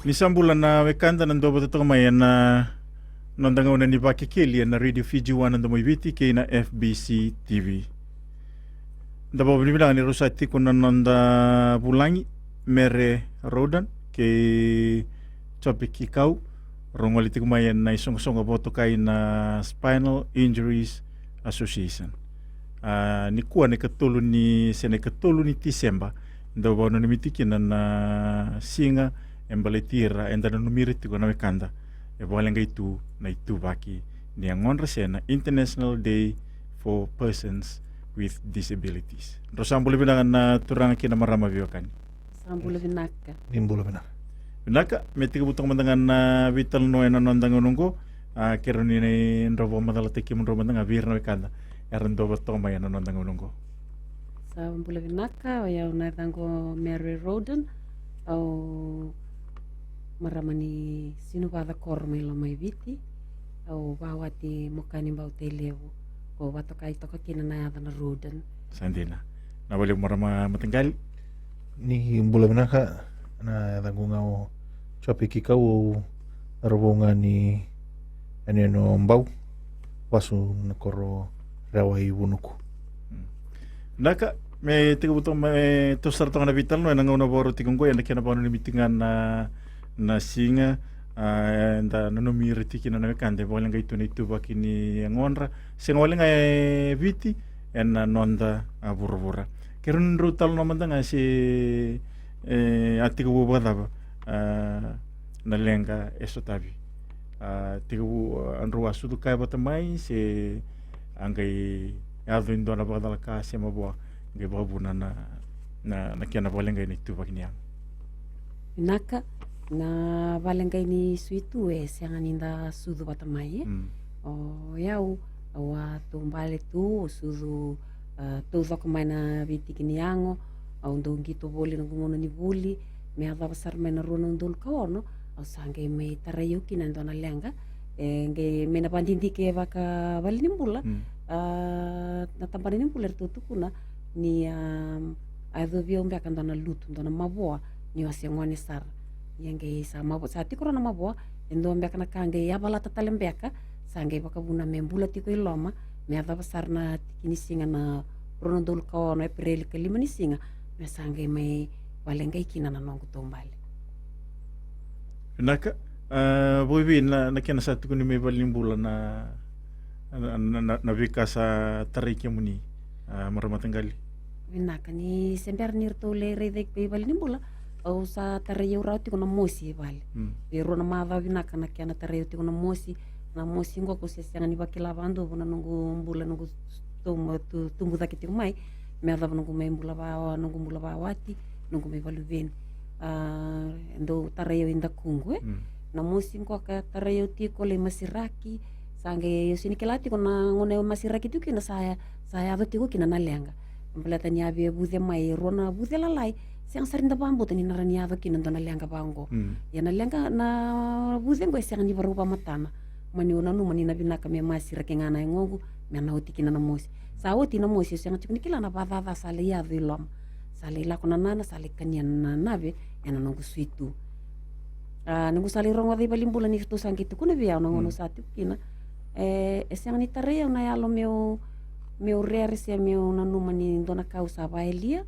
Nisambula na wekanda na ndobo totomai na nondanga una ni bakekeli na Radio Fiji 1 ndo moiviti ke na FBC TV. Ndabo binibilang ni Rosati kuna nonda bulangi mere Rodan ke topic ikau rongoli tikumai na isong-songa boto kai na Spinal Injuries Association. Ni kuwa ni katulu ni sene katulu ni Disemba ndabo no nimitiki na singa embaletira enda na numiriti ko na wekanda e bolenga itu na itu baki ni angonra sena International Day for Persons with Disabilities. Rosambule binangan na turanga kina marama biwakan. Sambule binaka. Nimbule binaka. Binaka metiga butang mandangan na vital no ena nondang nungo kero ni nrobo madala teki mun robo ndanga bir na wekanda eran do bato mai na nondang nungo. Sambule binaka ya una tango Mary Roden au maramani sino bada korma ilo mai viti au bawati mokani bau televu ko bato kai toka kina na yada na Roden. Sandina. Na boleh marama matenggal ni mbula binaka na tangunga o chopi kikau robonga ni ane no mbau wasu nakoro rawai bunuku. Naka me tiga butong me to sarto na vital no nang una boro tigong ko yan kina pa no mitingan na singa nda no miriti kina na kande bolenga itu ni tu bakini ngonra sengolenga viti en nonda aburubura kerun rutal no mandanga si atiga bubada na lenga esotabi tiga anru asudu kai batamai se angai ado indo na badala ka se mabua ngai babuna na kiana bolenga ni tu bakini Naka na balenga ini suitu siangan inda sudu batamai o yau awa tumbale tu sudu tu zako mai na viti kiniango au ndongi to boli na gumono ni buli me ada besar mena rono ndol kaono au sange me tarayu kina ndona lenga nge mena pandindi ke baka bali nimbula na tampani nimbula tu kuna ni ado vio mbaka ndona lutu ndona maboa ni wasiangwani sar yang sa mabo sa ti korona mabo endo mbeka na kange ya bala tatale mbeka sange baka buna membula ti ko iloma me ada besar na tikini singa na rono dol ko no April ke lima ni singa me sange me balenga ikina na nongo tombale naka boibi na kena satu kuni me balimbula na vika sa tarike muni maramatanggali naka ni sember nirto le redek pe balimbula au sa tarayo rauti ko na mosi vale pero na mava vinaka na kiana tarayo ti ko na mosi ngo ko se sanga ni bakila bando bona nungu mbula nungu tumbu daki ti mai me ada nungu me mbula ba nungu mbula ba wati nungu me valu ven ndo tarayo inda kungu na mosi ngo ka tarayo ti ko le masiraki sange yo sini kelati ko na ngone masiraki ti kina saya ado ti ko kina na lenga mbela tani ave buze mai rona buze lalai siang sarinda bambu tani narani ava kina ndona lenga bango ya na lenga na buze ngo siang ni barupa matana mani ona no mani na binaka me masira ke ngana ngongu me na oti kina na mosi sa oti na mosi siang chikni kila na bada sale ya vilom sale la kona nana sale kanya na nave ya na nongu suitu nongu sale rongo dei balimbula ni to sangitu kuna via no ngono satu kina siang ni tare na ya lo meu rere sia meu na no mani ndona kausa ba elia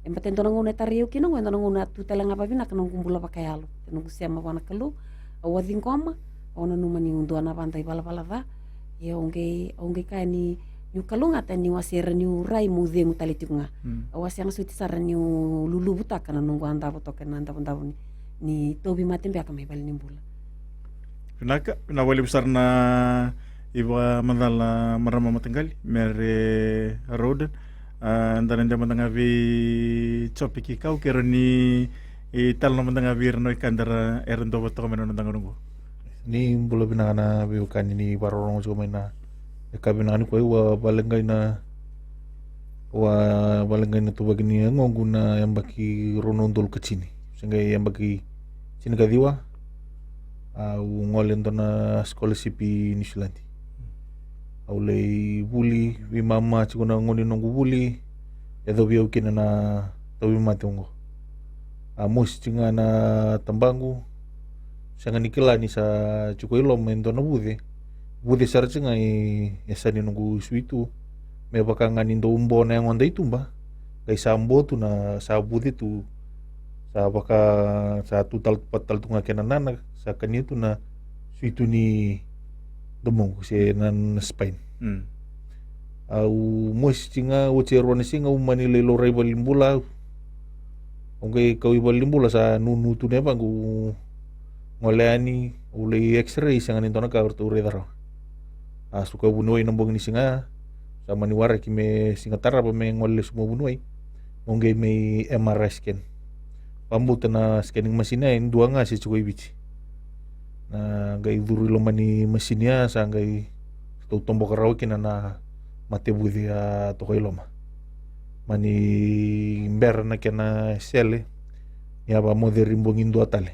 empate ndona ngone tariu kina ngona ngona tutela ngapa bina kana ngumbula pakayalo nungu sia mabana kalu awadi ngoma ona numa ni undona bantai bala va ye onge kani ni kalunga tani wasera ni urai muze mutalitunga awasi yang suti sara ni lulu buta kana nungu anda botoka nanda bondauni ni tobi matembe aka mebal nimbula naka na wali besar na iba mandala marama matenggali mere road andana ndama ndanga vi topiki kau kero ni talno mandanga vir no ikandara erendo botoka mena ndanga nungu ni mbula binaka na biukan ni barorong so mena kabinani ko wa balengai na tu bagini ngongu na yang baki ronondol kecini sehingga yang baki sini kadiwa au ngolen na scholarship ni Sulanti au le buli vi mama chikuna ngoni nongu buli ya do biau kina na to vi matongo Mos tinga na tambangu sanga nikila ni sa chukoilo mendo na bude sarchinga esani nungu suitu me bakanga nindo umbo na yang onda itumba kai sambo tu na sa bude tu sa baka sa tutal patal tunga kenanana sa kani tu na suitu ni domong se nan Spain au mos tinga uce rone singa umani lelo balimbula Ongke kau balimbula sa nunu tu ne bangu ngoleani ule x-ray sangan intona ka urtu redaro suka bunuai nombong ni singa sama ni wara ki me singa tara ba me ngole semua bunuai ongke me MRI scan pambu tana scanning masina in dua nga si cukoi bici na gai duru lo mani masinia sa gai tu tombo karau kina na mate budi to koi loma mani mber na kena sele ya ba modern bongin dua tale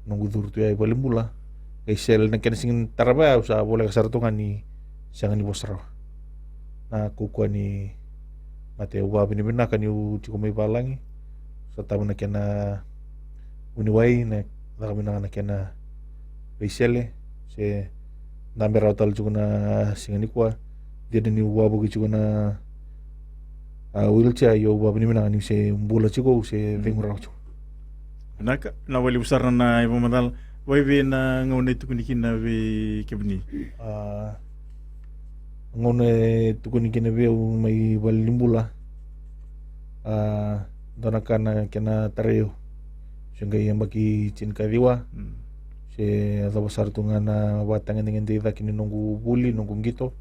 nunggu duru tu ya balimbula kai sel na kena singin taraba usa boleh kasar tu ngani sangan ni bosra na kuku ni mate uba bini bina kan yu cikumai balangi satamu na kena uniwai na kami na kena kai sele se namber autal cukuna singan ni kwa dia ni uba bugi cukuna wheelchair yo uba bini bina kan yu se bola ciko se vengurau cuk Naka na wali besar na ibu madal wai na ngone tu kunikin na we kebni ngone tu kunikin na we mai balimbula dona kana kena tareo sehingga yang bagi cin kadiwa se ada besar tu ngana watangan dengan dia kini nunggu buli nunggu gitu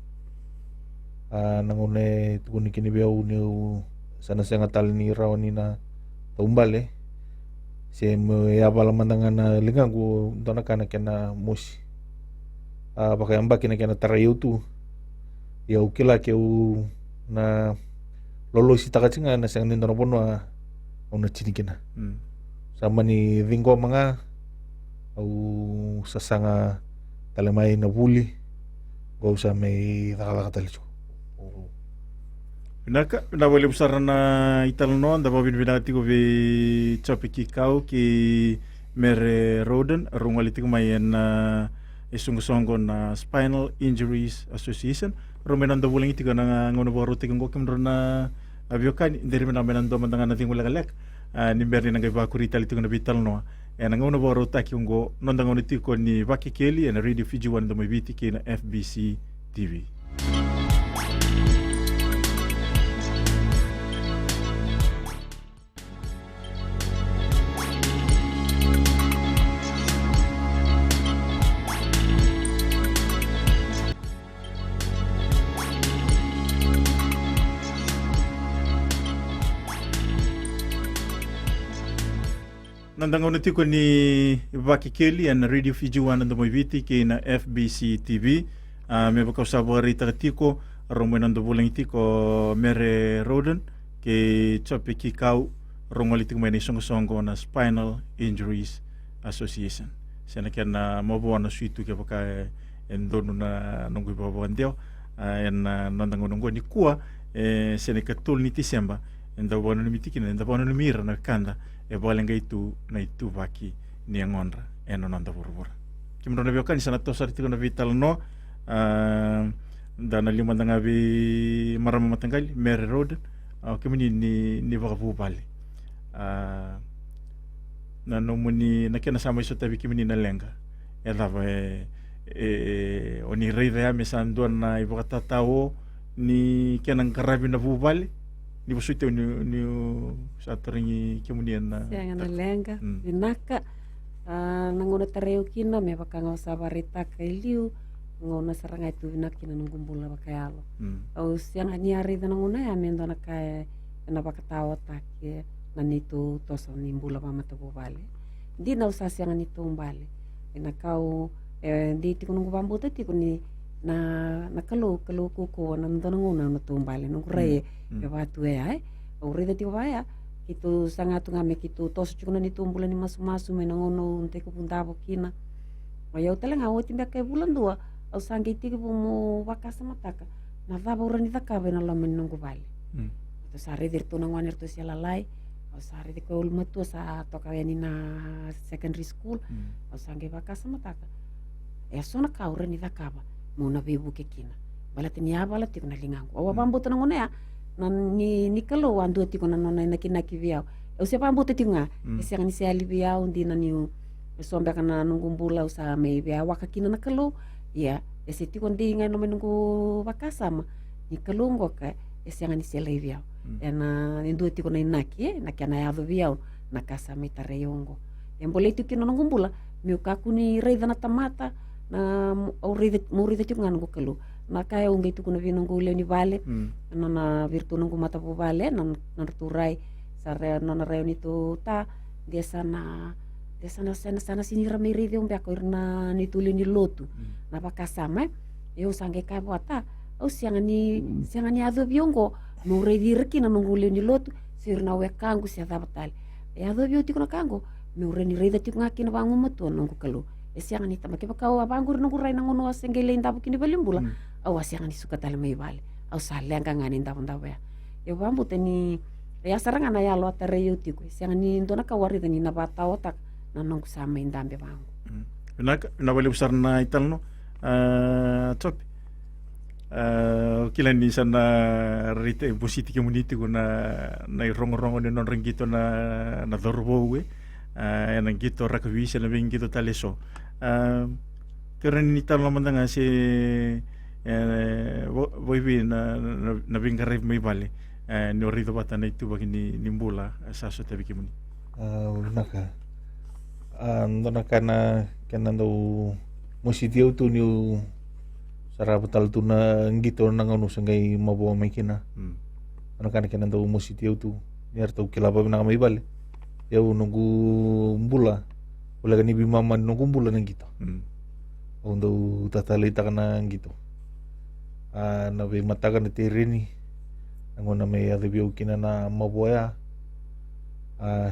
nangone tu kunikin na we ni sana sangat tal ni rawani na tumbale se me abala mandangana lingangu dona kana kena mus pakai amba kena tarayu tu ya ukila ke na lolo si takacinga na sang nindona bono ona cinikina sama ni ringo manga au sasanga talemai na buli go sa me dakala katalicho Naka na wali besar na italno anda babin binati ko be chopiki kau ki mere roden rungali tiku mayen na isungusongo na Spinal Injuries Association rumenan da buling tiku na ngono boro tiku ngokim na abiokan ndiri mena menando mandanga na tingu lagalek nimberni na gaiba kurita tiku na bitalno na ngono boro taki ngo nondanga ngono tiku ni Vaki Kelly na Radio Fiji 1 da mabiti ki na FBC TV. Nandang ono tiko ni Vaki Kelly na Radio Fiji 1 ando moiviti ki na FBC TV me baka usabo rita tiko romo nando bulang tiko mere roden ke chope ki kau rongoli tiko me ni songo na Spinal Injuries Association sena kena mobo na suitu ke baka endono na nongo babo andeo en nandang ono ni kuwa sena katul ni Disemba enda bono ni mitiki enda bono ni mira na kanda e bolenga itu na itu Vaki ni ngonra eno nanda burbura kimro na biokan sana to sarti ko na vital no dana lima ndanga bi marama matangali mere road kimini ni vakavu bali na nomuni na kena sama iso tabi kimini na lenga e lava oni reida ya mesando na ibokata tao ni kenang karabi na bubali ni basuite ni satringi kemudian na siang na lenga binaka nangona tareu kina me baka ngausa barita kailiu ngona saranga itu binakina nungumbula bakayalo au siang ani ari nangona ya mendo na kai na baka tawa take nanitu toso nimbula mama to bale di na usa siang ani tumbale ina kau di tikunungu bambuta tikuni na kalau kuko na ngona na tumbale nung rei pe batu ai o rei ti vaya itu sangat ngame kitu tos chukuna ni tumbula ni masu me ngono unte ko pundabo kina ya utele nga woti mbaka bulan dua au sangi ti ko mo wakasa mataka na vaba urani taka be na lamen nungu bale to sare dir to na ngwanir to sia lalai au sa rede ko ulu matua sa toka yanina secondary school au sange vakasa mataka e sona kaura ni dakava mona bebu ke kina bala tini bala tiko na lingangu au pambuto ngone ya ni kalo andu tiko na nona na kinaki viau au se pambuto tiko nga ese ngani se ali viau ndina ni sombe kana nunggu bula usa me viau waka kina na kalo ya ese tiko ndi ngai no menunggu vakasa ma ni kalo ngoka ese ngani se le viau na ndu tiko na inaki na kana ya viau na kasa me tareyongo yang boleh tiko na nunggu bula miukaku ni reida na tamata na morida tiko nga nunggu kalo na kaya ungai tu kuna vinungu leo ni vale na virtu nungu mata po vale na turai sare na reo ni tu ta dia sana sini rame ride umbe ako irna ni tuli ni lotu na pakasama eu sange kai buata au siangani ado biongo no redi reki na nungu leo ni lotu sirna we kangu sia dabatal e ado bio tiko na kango me ureni rede tiko ngaki na bangu matu nungu kalu siangani tamake bakau abangur nungu rai nangono asengele indabu kini balimbula au asiangan suka tala mai vale au saleng ka ngani ndaw ya e bambu teni ya saranga na ya lo tere yuti ko siangan ni ndona ka wari teni na bata otak na nong sama indambe bangu na bali besar na italno top kila ni sana rite positi community ko na rongo ni non ringito na dorbo we na gito rakavisa na bingito taleso keren ni talo mandanga si voivi na vingaref mai vale ni orido bata na itu bagi ni mbula saso tabi kimuni naka andona kana ndo mositiu tu ni sara betal tu na ngito na ngonu sangai mabo mai kina andona kana ndo mositiu tu ni arto kilaba na mai vale eu nunggu mbula ulaga ni bimama nunggu mbula nang gitu untuk tatalita kana gitu na be mataga na tirini ngona me ya debiu kina na maboya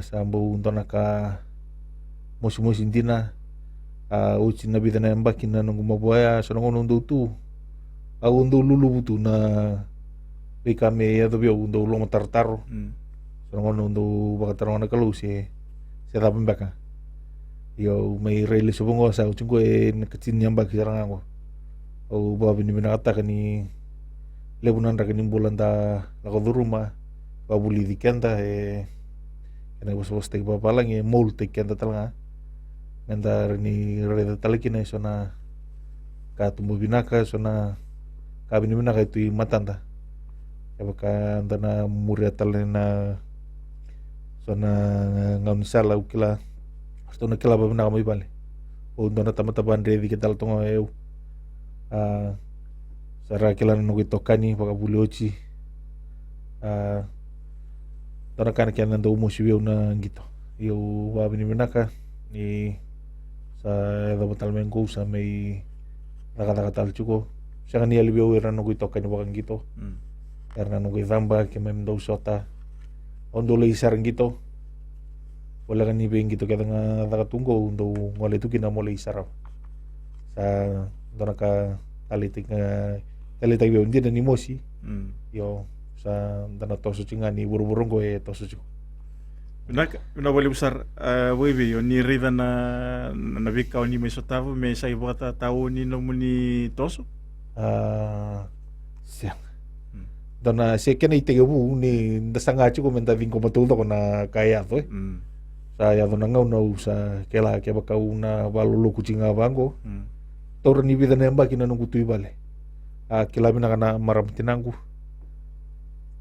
sambo untona ka musi intina uci na bidana mbaki na nungu maboya so ngono ndo tu ndo lulu butu na be kame ya debiu ndo lo tartaro so ngono ndo bakataro na kalu se tapin baka yo may rele subongo sa uchungo nakatsin nyamba kisarang ako o babi ni binakata kani lebunan ra kani bulan ta lakoduruma babuli dikanta kana bos tek papalang mol tek kanta talanga nanda ni reda talakina sona ka tumbu binaka sona ka bini binaka itu matanda baka antana muria talena sona ngaun sala ukila sto na kila babina kami bale o dona tamata bandre di kita tonga eu sara kila no tokani paka buliochi dona kana kana ndo musibiu na gitu eu babini binaka ni sa da batal mengo sa may nakataka tal chuko siya ni alibio era no tokani paka gitu karena no zamba ke mem do sota ondo le isar gitu wala kan ni beng gitu kada nga nakatunggo undo ngole tu kina mole isar sa dona ka talitik nga talitik be undi ni mosi yo sa dana toso chinga ni buru-burung ko toso chu na bali besar wewe yo ni rida na bika ni mesotavu me sai bota tau ni no muni toso siya dona se kena itege bu ni ndasanga chu komenta vinko matuldo kona kaya to saya dona ngau na usa kela ke baka una balulu kucinga bango tora ni vida nemba kina nungu tui bale kila mina kana maram tinangu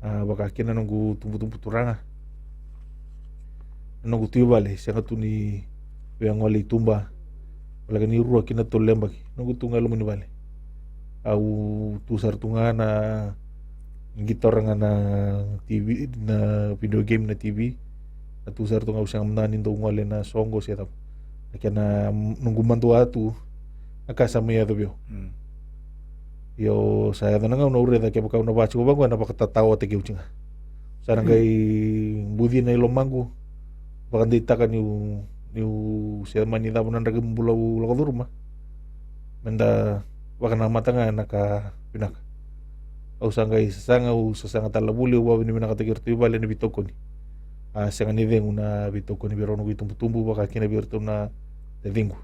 baka kina nungu tumpu turanga nungu tui bale sanga tuni yang wali tumba wala ni ruwa kina to lemba nungu tunga lumini bale au tusar tunga na gitar na TV na video game na TV at usar tunga usang mnanin to ngole na songo siya tap na nunggu mantu atu nakasama ya to yo saya na nga ure da ke baka na bachi ko bangwa na pakatatawa te kiuchinga sarang kay budi na ilomangu baka dita ka niu siya manida mo nang ragim bulaw lakodurma menda baka na matanga naka pinaka au sanga talabuli wa ni minaka tikir tu bale ni bitoko ni Senga ni dengu na bitoko ni birono gu tumbu baka kina birto na dengu.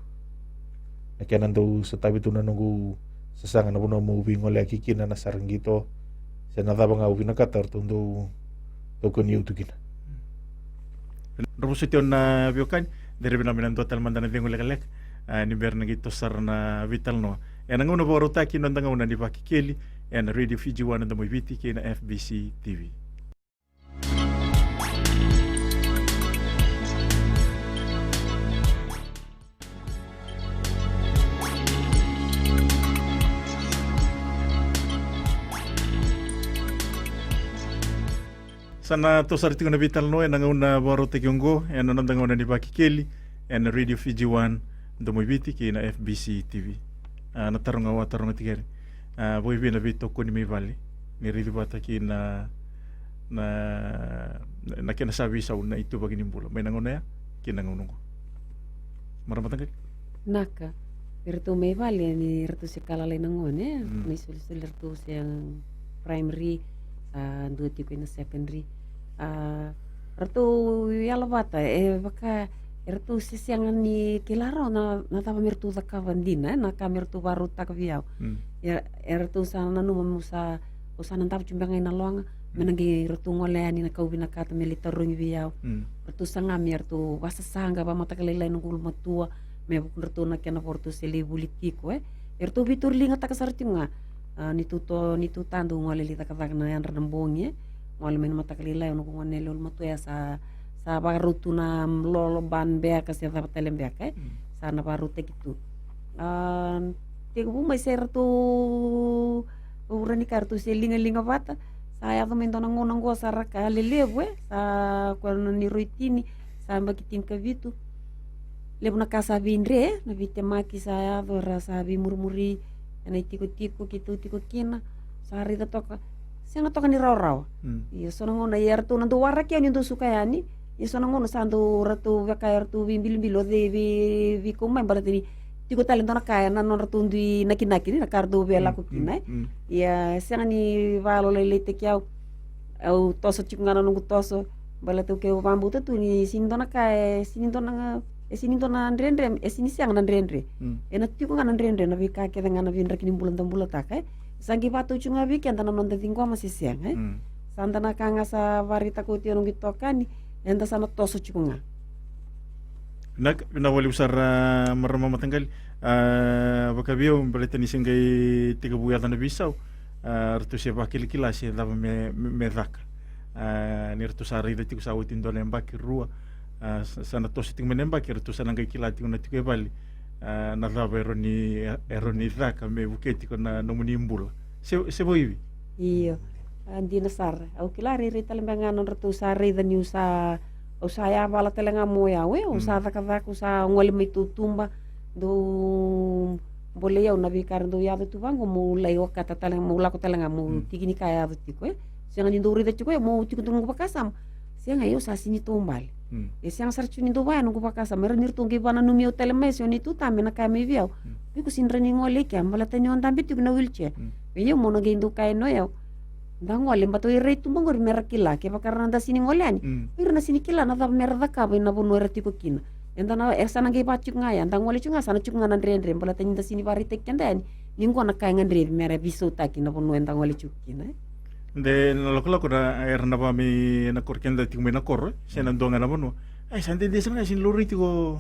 Na kaya nando sa tabi tu na nungu sasanga na puno mo ubing ole akikina na saranggito. Sa nadaba nga ubing na katar tundo toko ni utukina. Rumusityon na biokan, dari namin ang total man na dengu lekalek, ni berna gito sar na vital no. Yan ang una po rotaki no ang una ni Pakikeli, yan Radio Fiji 1 na mo ibiti kay na FBC TV. Sana to sariti ko na vital no, yan ang una baro tekyonggo, yan ang una ni Pakikeli, yan Radio Fiji 1 na mo ibiti kay na FBC TV. Natarong tigari. Boy na bito ko ni may valley. Ni Rido bata ki na kinasabi sa una ito bagi nimbula. May nanguna ya, kinangunong ko. Maramatang kay? Naka. Pero to may valley ni rito si kalalay nangon May sulit rito siyang primary dua ko na secondary. Rito yala bata baka ertu sisiangan ni kilaro na tapa mertu da kavandina na kamertu baru tak viau ertu sana nu musa usana tapa cumbang ina loanga menangi ertu ngoleani na kaubina kata militarung viau ertu sanga mertu wasa sanga ba mata kalila nungul matua me ertu na kena portu seli politiko ertu bitur linga tak sartinga ni tu tandu ngoleli tak na yan renembongi ngol men mata kalila nungul ngonelo matua sa barutu na lolo ban bea kasi sa patelem bea sana barute gitu tigo may ser tu urani kartu selinga bata saya to mento nang go sa raka lelewe sa kwano ni roitini sa mbakitim ka vitu lebu na kasa vindre na vite maki saya do rasa vi murmuri na tiko gitu tiko kina sa rita toka sianga toka ni raw iya so ngona yertu nandu warak ya ndu sukayani Iso nangono sandu ratu vakair tu bimbil de vi kumai balatini tiko talento na kaya na non ratu ndi naki ni nakardo vela ko kinai ya siang ni valo lele kyau au toso cikungana nungu toso balatu ke bambu tu ni sindo na kaya sindo na ndrendre sini siang na ndrendre na tiko ngana ndrendre na vika ke ngana vindra kini bulan tambulan takai sangi batu cunga viki antana non tingko masih siang santana kanga sa varita ko tionong gitokani enda sana toso cikunga. Nawali usar marama matanggal baka biyo balita ni singgay tiga buyata na bisaw rito siya bakil-kila siya daba me dhaka ni rito sa rida tigo sa awitin dola yung bakir ruwa sana toso ting menembaki rito sa nanggay kilati ko na tigo bali na daba ero ni dhaka me buketi ko na namunimbula sebo iwi? Iyo Andi nasar au kilari rita lembanganon ratu sa rida ni usa usaya bala telenga moya usa taka usa ngole mitutumba do boleh ya nabi kardo ya tu bango mu layo kata telenga mu lako telenga mu tigini kaya tiko siang ni do rida tiko mu tiko tungu pakasam siang ayo sa sini tumbal siang sarchu ni do ba nungu pakasam mer nir tungi bana numio telemesio ni tu tambe na kami viau biku sinreni ngole kya bala tenyon tambe tiko na wheelchair yo mo nagi ndu kay no yo ngole mbato ire tu bangor merakila ke bakarna da sini ngoleani irna sini kila na da merda ka na bunu retiko kina enda na esana ge pacuk ngaya nda ngole cunga sana cuk ngana ndrendre mbala tani da sini bari tek kendani ningo na kay ngandre mere bisu taki na bunu enda ngole cuk kina de loko na erna pa mi na korkenda tiku me na korro sena ndonga na bunu ay sante de sana sin luri tiko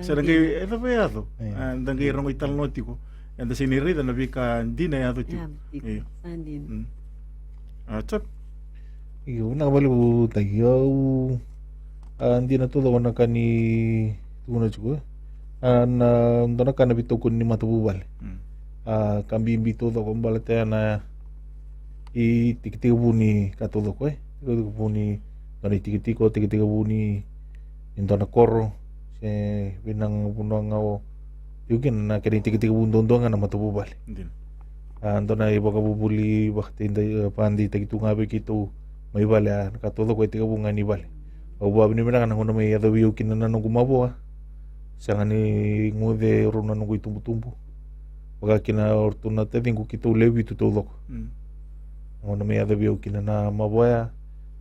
sana ge edo beado nda ge rongo ital no tiko enda sini rida na bika ndina ya tiko Andin. Cep. Iyo nakabaliw tayo hindi na to daw na kani tuna juga na ndana kana bito kun ni matubal kambi bito daw kumbala tayo na tikitiga buni katulo ko tikitiga buni dari tikitiga buni indana korro se binang bunang ngaw yugin na kani tikitiga bundondongan na matubal ando na iba kabubuli bakti pandi tagitu ngabe kitu may bala nakatodo ko tiga bunga ni bale o babi ni mana kana may adawi ukin na nang gumabo siya ni ngude runa nung tumbu baga kina ortuna te dingu kitu lewi tu tolok ngono may adawi ukin na maboya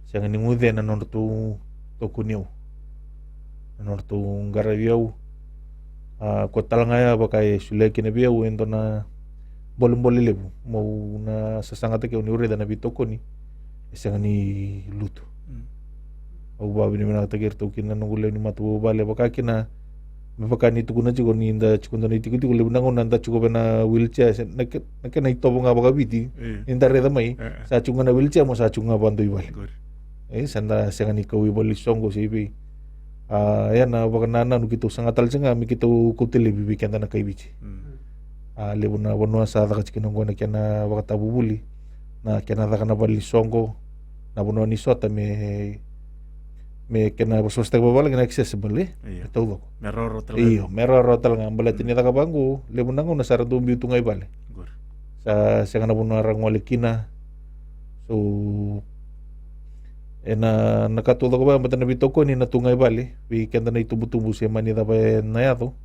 siang ni ngude na nortu tokuniu nortu ngaraviau ko talanga bakai suleki na biau ento na bolong lebu mau na sasangata ke uniure na bitokoni siang ni luto au babi ni mana tagir tokin na ngule ni matu bale bakakina mepakani tukuna chiko ni inda chikunda ni tiku lebu nango nanda chiko bena wheelchair nakena itobo nga bakabiti inda reda mai sa chunga na wheelchair mo sa chunga bandu ibal sanda siang ni kawi bali songo sibi yana bakanana nu kitu sangatal senga mi kitu kutile bibi kanda na kaibichi lebu na bonua sa daka chikinongo na kiana bakatabu buli na kiana daka na bali songo na bonua ni sota me kena bersosta babal kena accessible tahu ko meroro meroro talaga balat ni daka bangu lebu nango na sara dumbi tungai bale sa senga bonua rangwale kina so nakatuto ko ba mata na bitoko ni natungay bali bi kenda na itubu-tubu siya mani da ba na yato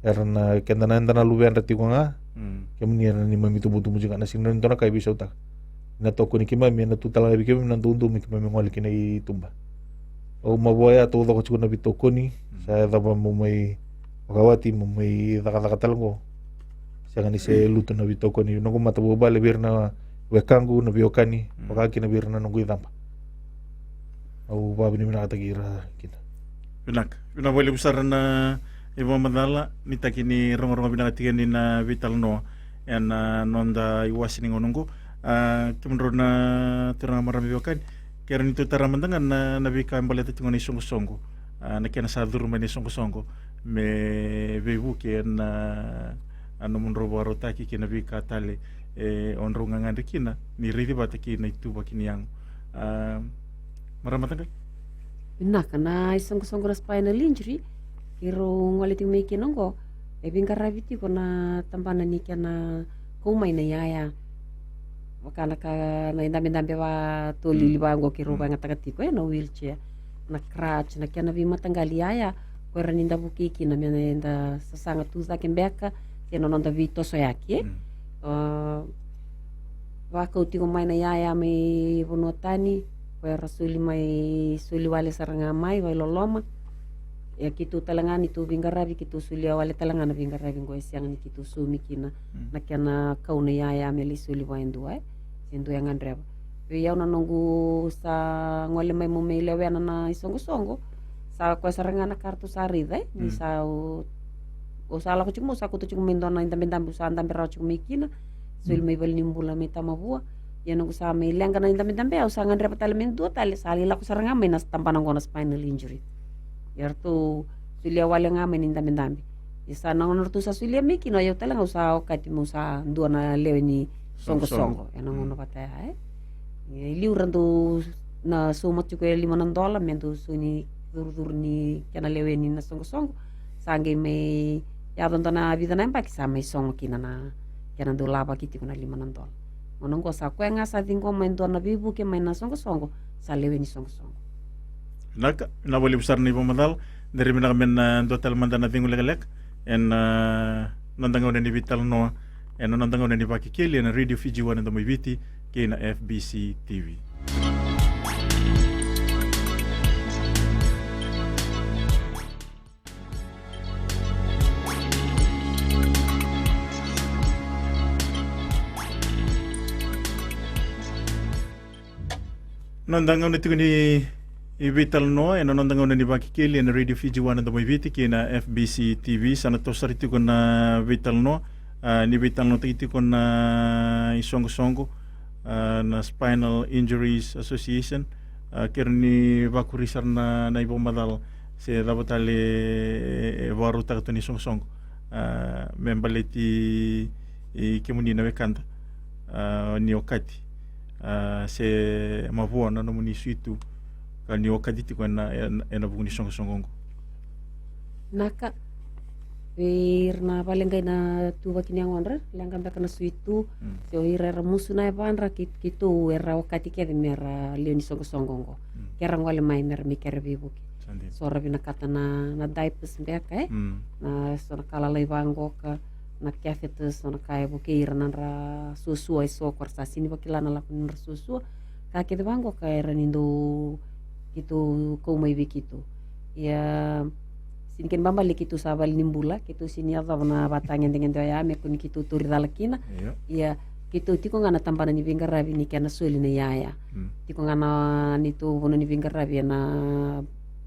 na kenda na enda na lubian rati ko nga kemni ni mami tubu-tubu juga na singno nito na kay bisaw ta na toko ni kimami na tutala bi kemi nan tundu mi kimami ngol kinai tumba o mabuaya to ko chiko na bitoko ni sa da ba mo may magawati mo may daka-daka siya ni se luto na bitoko ni no ko matabu bali bir na wekangu na biokani pakaki na bir na nunggu idampa au babi ni mina katagira kita pina boleh besar na ibu madala ni takini rongo bina katiga ni na vital no en nonda iwasi ni ngonongo kemenro na terang marami biwakan kera ni tutara mandangan na bika mbale tatungan ni songo na kena sadur mani songo me bebu ke na anu munro baro taki kena bika tale onrongangan rikina ni ridi bataki na itu bakini yang maramatan kay na isong-song na spinal injury pero ngaliting may kinongko bingkaraviti ko na tampanan ni kya na kumay na yaya wakala ka na indami-indami wa tuliliwango kiruba nga tagatiko na wheelchair na crutch na kya na matanggali yaya ko raninda bukiki na minda sasanga tuza kembeka kya nononda vito soyaki wakauti ko may na yaya may bunotani pera suli wale saranga mai vai loloma ya kitu talangani tu bingaravi kitu suli wale talangana bingaravi ngo siang ni kitu sumi kina nakana kauna ya meli suli wa endua endo yang andreba ya una nongu sa ngole mai mo mele we na isongo sa ko saranga na kartu sari dai ni sa o sala ko chumo sa ko tu chumo mendona indam busa andam bera chumo kina suli mai val nimbula meta mabua yan ang sa may lang ka na indam-indam sa ngan repa talamin do tali sali la ko sa nga may nas tampanan ko na spinal injury yarto sulia wala nga may indam-indam isa nang norto sa sulia mi kino ayaw talaga sa kati mo sa dua na lewe ni songo yan ang uno pataya liuran to na sumot ko $5 mento suni dur ni kana lewe ni na songo sange may yadon to na vida na impak sa may songo kinana kana do laba kiti ko na $5 Monongko sa kwe nga sa tingko main tuan na bibu ke main na songo sa lewe ni songo. Naka na boleh besar ni pemadal dari mana kami total mandan na tinggal lek en nandang ni vital no en nandang ni baki keli na radio Fiji One ndo mibiti ke na FBC TV. Nondangaw nito ni Vital no eno nondangaw na ni Bakikili na Radio Fiji One ndo mibiti ke na FBC TV sana to sariti ko na Vital no ni Vital no titi ko na isongo na Spinal Injuries Association kerni bakurisar na ibang madal se dabatale waru takto ni songo membaleti kemuni na wekanda ni okati se mavua na no município kani okaditi ko na bugni songo naka na palengay na tuwa kini ang wanra langam na suitu so irera musu na banra kitu era wakati kede mera leoni songo kerang wale mai mer mi kere bibuki so rabi nakata na diapers mbeka na so nakala laibango ka na kafetes na kaya buke iranan ra susu ay so kwarsa sini bakilana la kun susu kakit bango kay ranindo kitu kumay kitu ya sinkin bambali kitu sabal nimbula kitu sini ava na batangen dengan doya me kun kitu turi dalakina Iya. ya kitu tiko ngana tampana ni vingarabi ni kana suli ni yaya tiko ngana nitu bono ni vingarabi na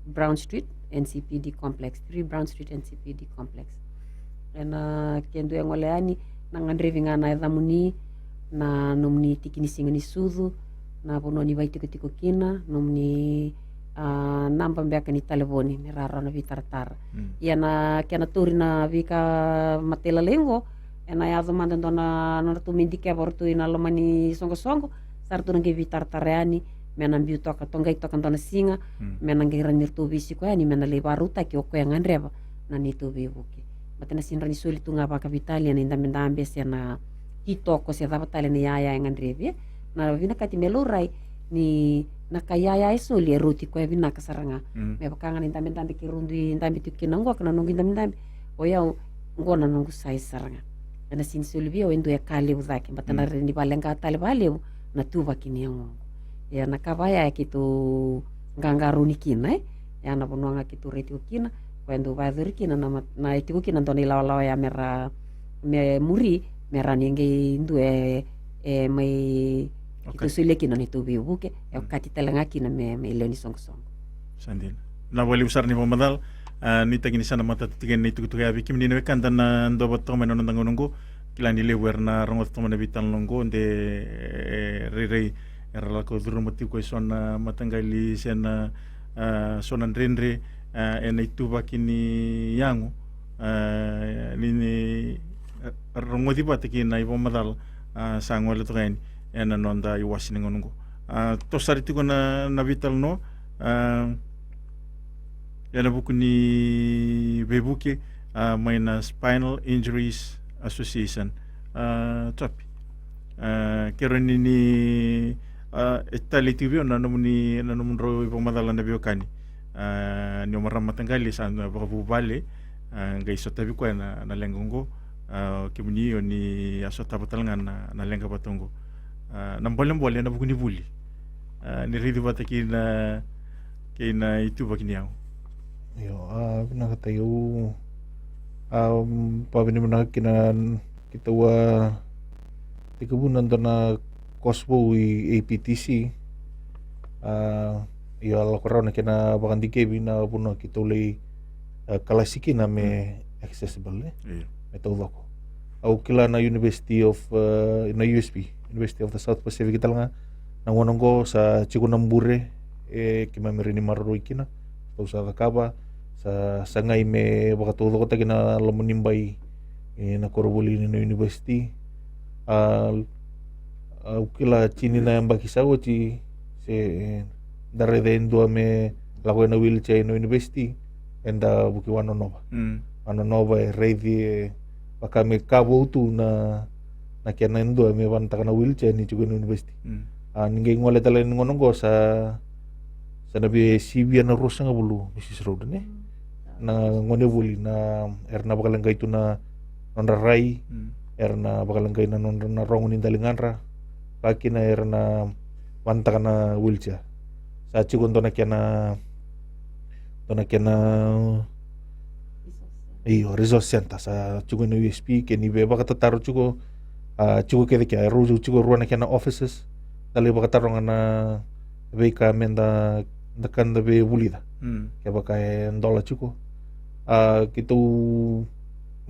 Brown Street NCPD complex 3 Brown Street NCPD complex ena kendo yang oleani nangan driving ana edamuni na nomni tikini singani sudu na bono ni vai tiko kina nomni namba mbeka ni telefoni ni rara na vitartar ia na kena turi na vika matela lengo ena ya domanda dona na tu mindike bortu ina lomani songo sartu nge vitartareani mena mbiu toka tongai toka dona singa mena nge ranir tu bisi ko ani mena le baruta ki oko yang andreva na ni tu bibuke matena sinra ni suli tu ngapa kapitali na inda menda ambese na kitoko se dava tale ni yaya yang andrevi na vina kati melurai ni nakayaya iso li eruti ko vina kasaranga me bakanga ni ndambe kirundu ndambe tukinango kana nungu ndambe oya ngona nungu sai saranga na sin sulvio endo ya kale uzake matana ni balenga tale bale na tuva kinyango ya nakavaya kitu ngangaruni kina ya na bonwanga kitu reti kina kwendo vadhuri kina na itiku kina ndoni lawa ya mera me muri mera ninge ndue mai kitu sule kina ni tubi buke ya kati telanga kina me leoni song Sandin na wali usar ni pamadal ni tagini sana mata tigen ni tuku tuku abi kimni ne kanda na ndo botto meno ndango nungu kilani le werna rongot to mena bitan longo nde re era ko durumati ko sona matangali sena sona ndrenre ena itu bakini yangu ni rongoti batiki na ibo madal sangwale to gain ena nonda iwasini ngonungo to sariti ko na vital no ena bukuni bebuke maina Spinal Injuries Association tapi kero ni italitibiyo na nomun ro ipamadala na biokani ni omaramatanggali sa bakabubale ngai sotabi ko na lengongo kimuni ni asota batalnga na lenga batongo nambolembole na bukuni buli ni ridi bataki na kina itu bakini yao yo pinakatayo pabini manakina kita wa tikubunan to na Cosbo i APTC yo alokoro na kina bakan dikebi na puno kituli kalasiki na me accessible metode ko au kila na University of na USP University of the South Pacific kita nga nangonongo sa Chikunambure kimamerini maruru ikina tau sa kakaba sa sangai me bakatudo ko tagina lomunimbai na korobuli na university kila chini na mbaki sawo chi se dare de ndo me lago na wheelchair no university enda buki wano nova reidi bakame kabo tu na kiana ndo me van takana wheelchair ni juga no university ninge ngole talen ngonongo sa nabi sibia na rosa nga bulu Mrs. Roden na ngone buli na erna bakalanggay tu na nonrarai erna bakalanggay na rongunin dalinganra paki na erna wanta na wheelchair sa chikon to na kiana iyo resource center sa chikon na USP ke ni beba katataro chiko kede kia ruju chiko ruana kiana offices dali baka tarong na beka menda dekan be bulida kaya baka ndola chiko kitu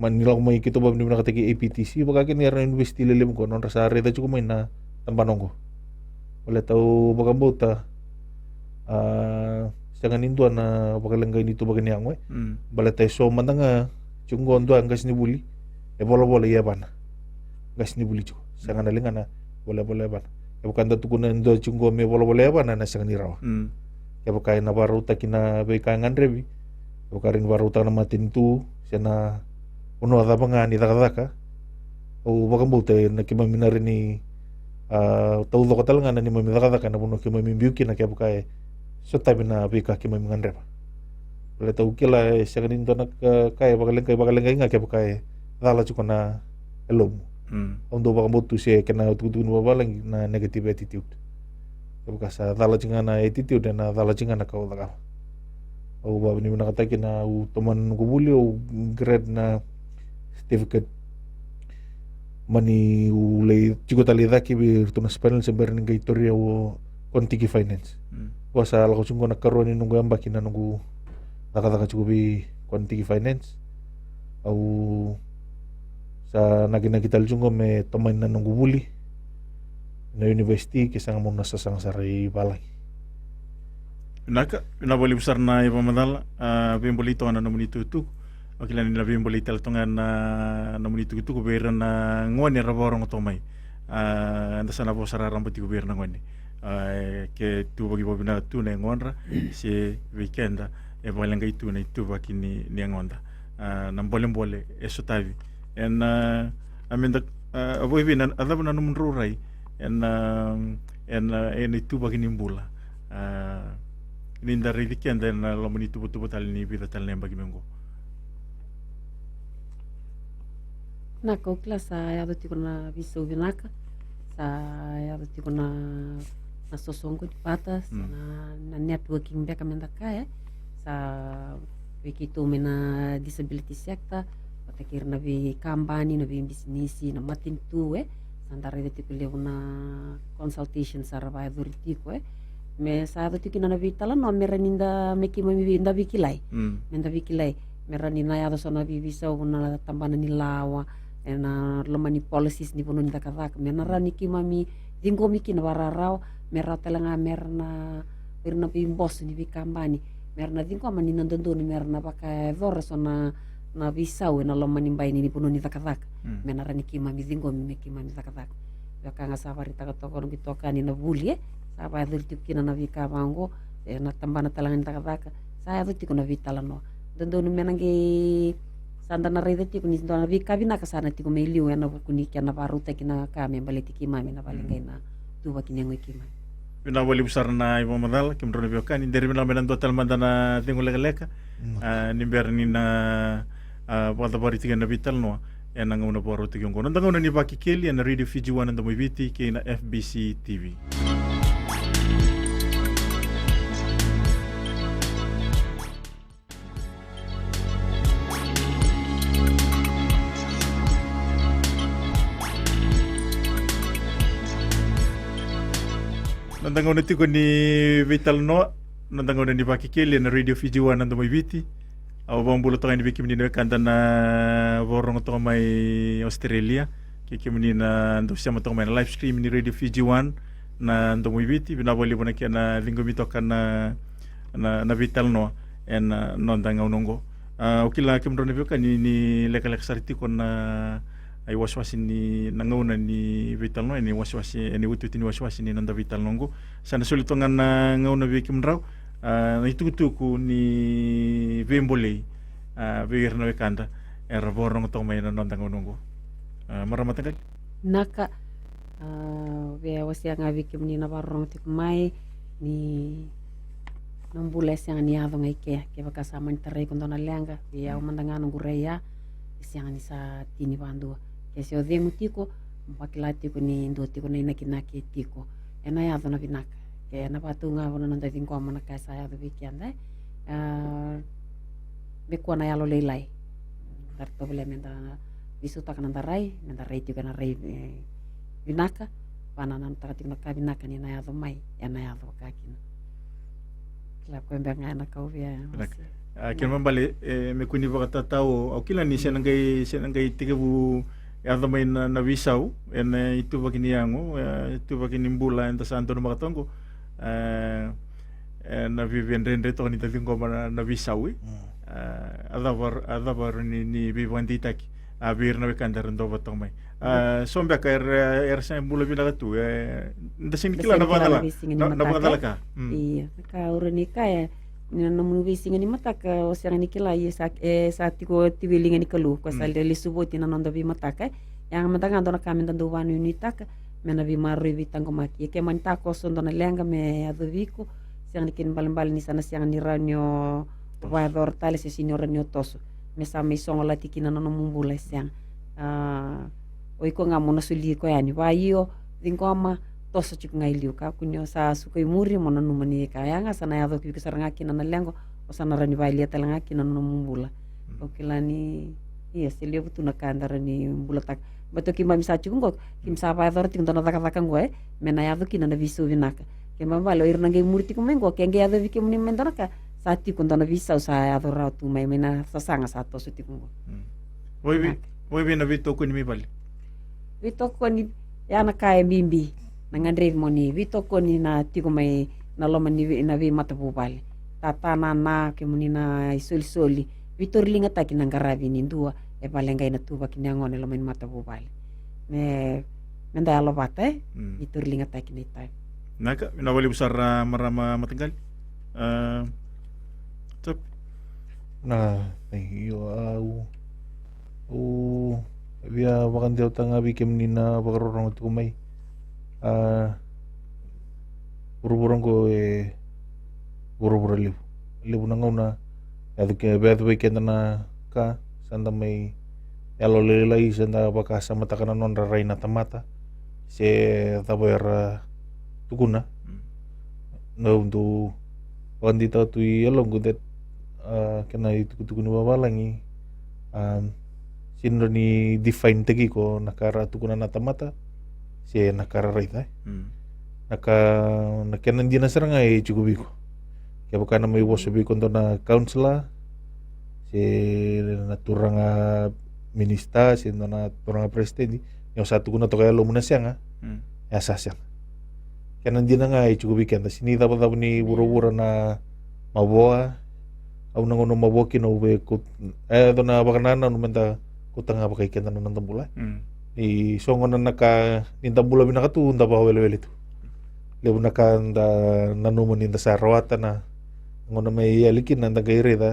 manilaw may kito ba ni nakatiki APTC baka kini era university lelim ko non rasa reda chiko may na tambanongo wala tau baka bota jangan indua na baka langgay nito baka niyangwe bala tayo so mandanga chungo ndo ang gas ni buli bola ya bana gas ni buli chiko jangan nalinga na bola bana bukan tentu kuna ndo chungo me bola ba na sangan irawa ya bukan na baruta kina be kangan rebi bukan baruta na matin tu sana uno ada bangani daka o bukan bote na kimaminari ni tau do katalanga na ni mamidaka na buno kimamimbiuki na kaya bukai so tabi na be ka kimamingan reba bala tau kila sangan indo na kaya bakalengay nga kaya bukai dala chuko na elom ondo baka botu siya kena tukun babalang na negative attitude bekas dala jingana attitude na dala jingana kau takal au ba ni nakataki na u teman kubuli au grade na certificate mani ulei chico talidaki bir tunas panel sebenarnya ngai toria o kontiki finance wasa la kusungo na karoni nunggu ambaki na nunggu taka cukup bi kontiki finance au sa nagina kita lungo me teman na nunggu buli na university kisang mo nasa sang sarai balai Naka boleh besar na iba madala bemboli to na namuni tutu okila ni na bemboli tel tonga na namuni tutu ko bera na ngone raborong to mai anda sana bo sara rambuti ko bera na ngone ke tu bagi bobina tu na ngonra si weekenda e bolenga itu na itu baki ni ngonda nam boleh eso tavi en amenda abo ibina adab na num rurai en itu bagi nimbula ninda ridikian dan lamuni tubu tal ni bida tal nem bagi mengo na ko klasa ya do tikona viso vinaka sa ya do tikona na sosongo di patas na networking beka menda kaya sa wiki tu mena disability sector patakir na vi kambani na vi bisnisi na matin tu sandare de tikule una consultation sarva aduritico me sa do tikina na vitala no meraninda meki mami vinda vikilai menda vikilai meranina ya do sona vivisa una tambana ni lawa na lomani policies ni bono ni takavak menara niki mami dingo miki na wararao meratela nga merna perna pimbos ni vikambani merna dingo mani nandondo ni merna baka vorso na visau na lomani mbai ni bono ni takavak menara niki mami dingo miki mami takavak baka nga safari takatoko no kitoka ni na buli sapa adulti kina na vikavango na tambana talangan takavak saya adulti kuna vitala no dondo ni menangi sanda na rede ti kunis dona vi kabina kasana ti kumeliu na kuni kana baruta kina kame baleti kimami na balengai na tuba kini ngoi kimami Bina wali besar na iba madal kim drone biokan dari bina menan total mandana tingo leka nimber ni na pada bari tiga na vital no en nga una boro tiga ngono ndanga una ni baki keli na radio Fiji 1 ndo miviti ke na FBC TV Nandang una tiko ni Vital no, nandang una ni Baki Keli na Radio Fiji 1 nando may viti. Awa bang bulo toka ni Biki mni na kanta na borong toka may Australia. Kiki mni na ndo siya toka may live stream ni Radio Fiji 1 na ndo may viti. Binabali mo na kaya na linggo mitoka na Vital no, en nandang unongo. Ukila kimro na bioka ni leka sariti ko na ay waswasi ni nangauna ni Vital no ni waswasi ni ututi ni waswasi ni nanda Vital nongo sana sulitongan na ngauna bikim raw na itutuku ni Vembole beir na kanda borong to may nanda ngongo maramatagad naka be wasya nga bikim ni na barong tikmai ni nambula siang ni ado ngai ke baka sama ni tarai kondo na lenga ya umandanga ngureya siang ni sa tini bandu Kesi o demu tiko, mpakila tiko ni ndo tiko na inakinaki tiko. Ena ya na vinaka. Ke na patunga wana nanda vinko amana kai saya do weekend Bekua na yalo leilai. Darto bele menda visuta kana rai tiko na rai vinaka. Pana na takati na ka vinaka ni na ya mai. Ena ya do kakina. Kila ko mbanga na ka ovia. Kaya mambali me kuni baka tatao. Kila ni senangai tigabu Ada main na visau en itu bagi niango itu bagi nimbula en tasanto no makatongo na viven rende to ni talingo na visau ada var ni vivanditaki abir na bekandar ndo batong mai sombe ka sa bula bila tu ndasin kila na badala ka iya ka urani ka na namun vising ni mataka o siang ni kila sa tiko tiwilingan ni kalu ko sal deli suboti na nando vi mataka yang matanga ndo na kami ndo wanu ni taka mena vi maru vi tango maki ke man tako so ndo na lenga me adoviko siang ni kin balambal ni sana siang ni ranyo wa dortale se sinyo ranyo toso me sa me songo la tikina no mumbula siang o iko nga mona suli ko yani wa iyo dingoma toso chik ngai liu ka kunyo sa sukai muri mo nanu mani kayanga sana ya doki saranga kina na lengo o sana rani bailia talanga kina no mumbula okilani iya selia butu na kandara ni mbula tak bato kimba misa chungo kim sa pa dor ting dona taka ngwe mena ya doki na visu vinaka kimba balo irna ngai murti kumengo kenge ya doki muni mendona ka sati kun dona visa sa ya dora tu mai mena sasanga sa to suti kungo Woi na vito ko ni mibali. Vito ko ni ya na kaya bimbi na ngandre mo ni vito ko ni na tiko mai na loma ni na vi mata bubale tata na ke muni na isoli vito ringa ta ki ngaravi ni ndua e balenga ina tuba ki ngone loma ni mata bubale me menda alo bate vito ringa ta ki ni tai Naka na wali besar marama matanggal. Top. Na yo via wakan dia tanga bikem nina bakarorong tu mai buru-burung ko buru-buru libu nangau na adu ke beatu weekend na ka sanda mai yalo lelai sanda baka sama takana non raina tamata se taboera tukuna no untuk pandita tu yalo gudet kena itu tukuna babalangi sinro ni define tegi ko nakara tukuna natamata si nakara raita nakena dia nasaranga cukup biko kaya bukan nama iwo sabi konto na councilor si naturanga minista si naturanga presidente yang satu kuna to kaya lo muna sianga ya sasyang kaya dia nga cukup biko sini dapat ni buru-buru na maboa au nangono maboki no be kut dona bakanana no menta kutanga pakai kenta nang tambula i songon naka ninta bula binaka tu nda ba wele tu le bunaka nda nanu meninta sarawata na ngono mai yalikin nanda gaire da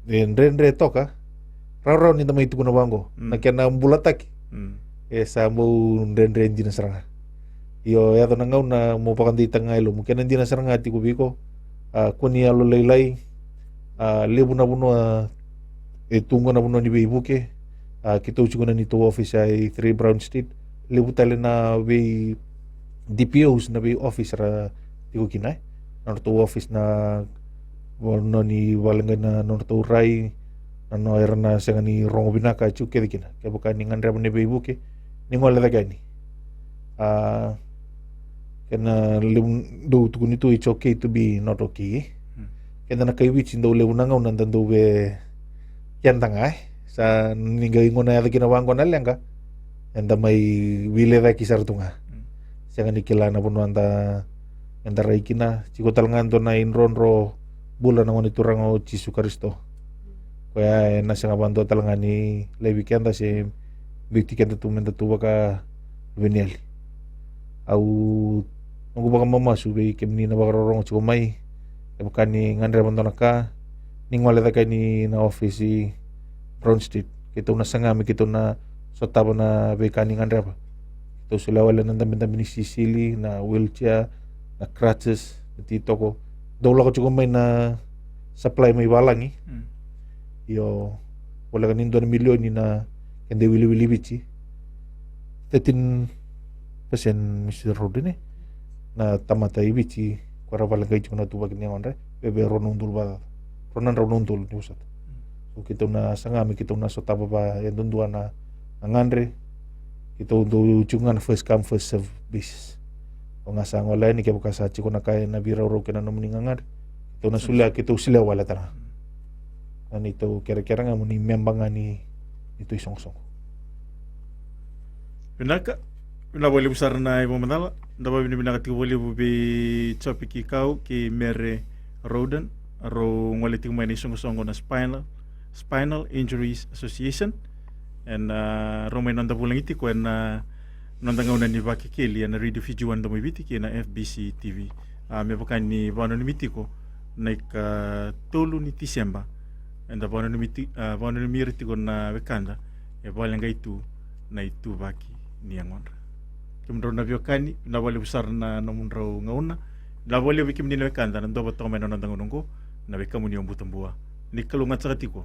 renre toka raw ninta mai tu kuna bango nakena bulataki sambu renre ndina saranga iyo ya dona ngau na mo pakandi tanga ilo mungkin ndina saranga ti kubiko kuni alo leilai lebu na buno tungo na buno ni beibuke kita ucukuna ni to office ay 3 Brown Street lebu tale na be DPOs na be office ra tigo kinay na to office na no ni walenga na no to rai no era na senga ni rongo binaka chuke dikina ke bukan ni ngandra ni beibuke ni ngole da gani kena do tukuni tu it's okay to be not okay kena na kai wich ndo lebu nanga unan ndo be yan tanga sa ningay ngona ya kinawang ko na lenga anda may wile da kisar tunga siya ni kilana puno anda rai kina chiko talangan to na inronro bulan ng iturang o Jesu Kristo kaya na siya ngabanto talangan ni lebi kanda si bikti kanda tumenda tuwa ka venel au nunggu baka mamasu be kemni na bakarorong chiko mai bukan ni ngandre banto naka ningwale da kay ni na office si Brown Street kita una sangami kita na sotaba na bekani ngandre pa ito sila wala nang dami ni Sicily na wheelchair na crutches dito ko dawla ko chuko may na supply may balangi yo wala kanin 2 milyon ni na kende wili bichi 13% Mr. Rodine na tamata ibichi kwara balang kay chuko na tubag ni ngandre bebe ronong dulba ronan ronundul ni usat so kita na sangami kita na sotaba ba yan dundua na ngandre kita untuk ujungan first come first serve basis o nga sang wala ni kaya bukasa chiko na kaya na bira ro kena namun ngangad kita na sula kita sila wala tara ani to kira-kira nga muni membangan ni ito isong-song Pinaka wali besar na ibu mandala dapat binaka tiwali bubi topiki kau ki mere roden ro ngwali ting may nisong-song na Spinal Injuries Association and romay nanda pulang iti ko na nandang una ni Vaki Kelly na Radio Fijuan do mibiti ki na FBC TV may pakan ni bano ni miti ko na ikatulo ni Disemba and bano ni miriti ko na wekanda e balang itu na itu Vaki ni angon kumro na biokani na wali besar na namunro ngauna na wali wikim ni wekanda nando bato may nandang unong ko na wekamu ni ombutambua ni kalungat sa katiko